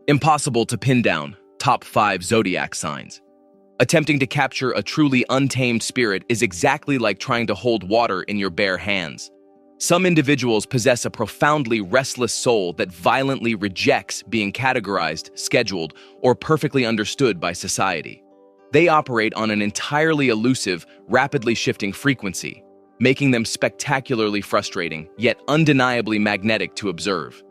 Impossible to pin down. Top 5 zodiac signs. Attempting to capture a truly untamed spirit is exactly like trying to hold water in your bare hands. Some individuals possess a profoundly restless soul that violently rejects being categorized, scheduled, or perfectly understood by society. They operate on an entirely elusive, rapidly shifting frequency, making them spectacularly frustrating, yet undeniably magnetic to observe.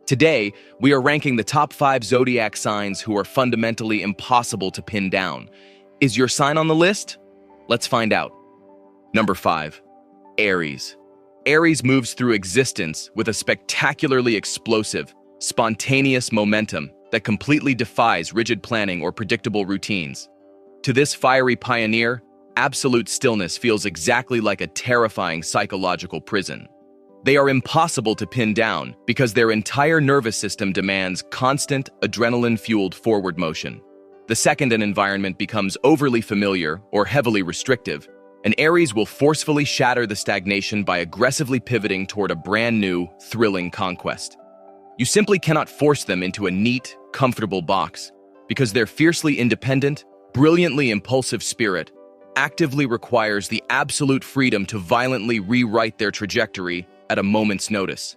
Today, we are ranking the top 5 zodiac signs who are fundamentally impossible to pin down. Is your sign on the list? Let's find out. Number 5. Aries. Aries moves through existence with a spectacularly explosive, spontaneous momentum that completely defies rigid planning or predictable routines. To this fiery pioneer, absolute stillness feels exactly like a terrifying psychological prison. They are impossible to pin down because their entire nervous system demands constant, adrenaline-fueled forward motion. The second an environment becomes overly familiar or heavily restrictive, an Aries will forcefully shatter the stagnation by aggressively pivoting toward a brand new, thrilling conquest. You simply cannot force them into a neat, comfortable box because their fiercely independent, brilliantly impulsive spirit actively requires the absolute freedom to violently rewrite their trajectory at a moment's notice.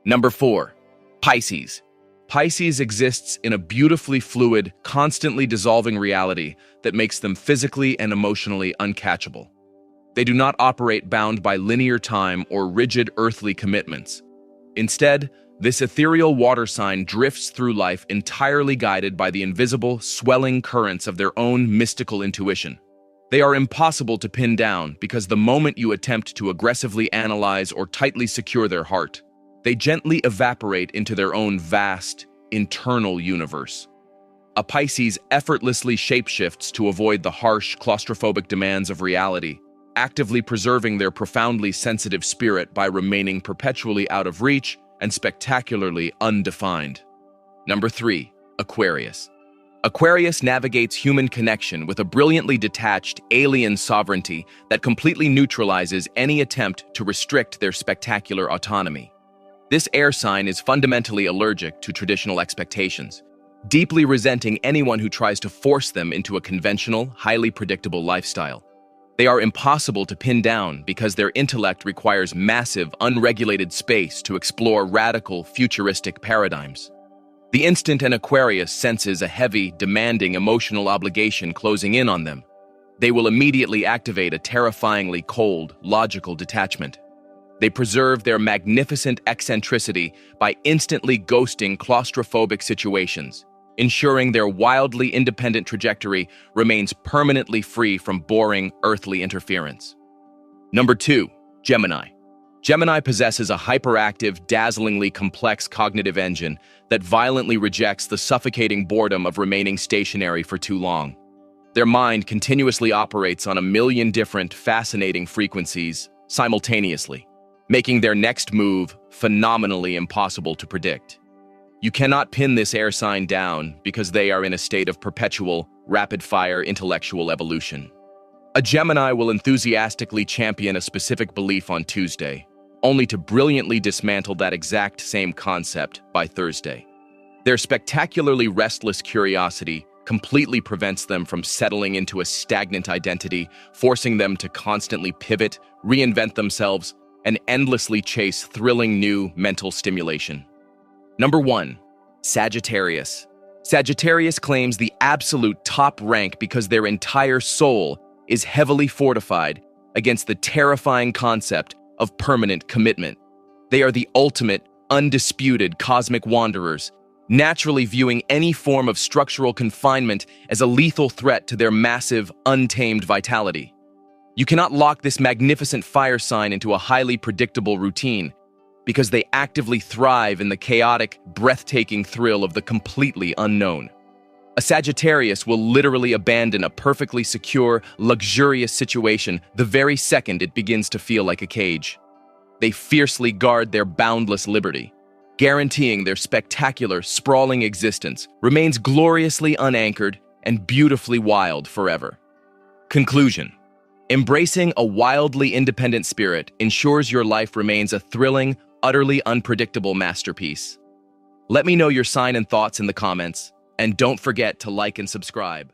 Number 4. Pisces. Pisces exists in a beautifully fluid, constantly dissolving reality that makes them physically and emotionally uncatchable. They do not operate bound by linear time or rigid earthly commitments. Instead, this ethereal water sign drifts through life entirely guided by the invisible, swelling currents of their own mystical intuition. They are impossible to pin down because the moment you attempt to aggressively analyze or tightly secure their heart, they gently evaporate into their own vast, internal universe. A Pisces effortlessly shapeshifts to avoid the harsh, claustrophobic demands of reality, actively preserving their profoundly sensitive spirit by remaining perpetually out of reach and spectacularly undefined. Number 3. Aquarius. Aquarius navigates human connection with a brilliantly detached, alien sovereignty that completely neutralizes any attempt to restrict their spectacular autonomy. This air sign is fundamentally allergic to traditional expectations, deeply resenting anyone who tries to force them into a conventional, highly predictable lifestyle. They are impossible to pin down because their intellect requires massive, unregulated space to explore radical, futuristic paradigms. The instant an Aquarius senses a heavy, demanding emotional obligation closing in on them, they will immediately activate a terrifyingly cold, logical detachment. They preserve their magnificent eccentricity by instantly ghosting claustrophobic situations, ensuring their wildly independent trajectory remains permanently free from boring, earthly interference. Number 2. Gemini. Gemini possesses a hyperactive, dazzlingly complex cognitive engine that violently rejects the suffocating boredom of remaining stationary for too long. Their mind continuously operates on a million different, fascinating frequencies simultaneously, making their next move phenomenally impossible to predict. You cannot pin this air sign down because they are in a state of perpetual, rapid-fire intellectual evolution. A Gemini will enthusiastically champion a specific belief on Tuesday, only to brilliantly dismantle that exact same concept by Thursday. Their spectacularly restless curiosity completely prevents them from settling into a stagnant identity, forcing them to constantly pivot, reinvent themselves, and endlessly chase thrilling new mental stimulation. Number 1. Sagittarius. Sagittarius claims the absolute top rank because their entire soul is heavily fortified against the terrifying concept of permanent commitment. They are the ultimate, undisputed cosmic wanderers, naturally viewing any form of structural confinement as a lethal threat to their massive, untamed vitality. You cannot lock this magnificent fire sign into a highly predictable routine because they actively thrive in the chaotic, breathtaking thrill of the completely unknown. A Sagittarius will literally abandon a perfectly secure, luxurious situation the very second it begins to feel like a cage. They fiercely guard their boundless liberty, guaranteeing their spectacular, sprawling existence remains gloriously unanchored and beautifully wild forever. Conclusion. Embracing a wildly independent spirit ensures your life remains a thrilling, utterly unpredictable masterpiece. Let me know your sign and thoughts in the comments, and don't forget to like and subscribe.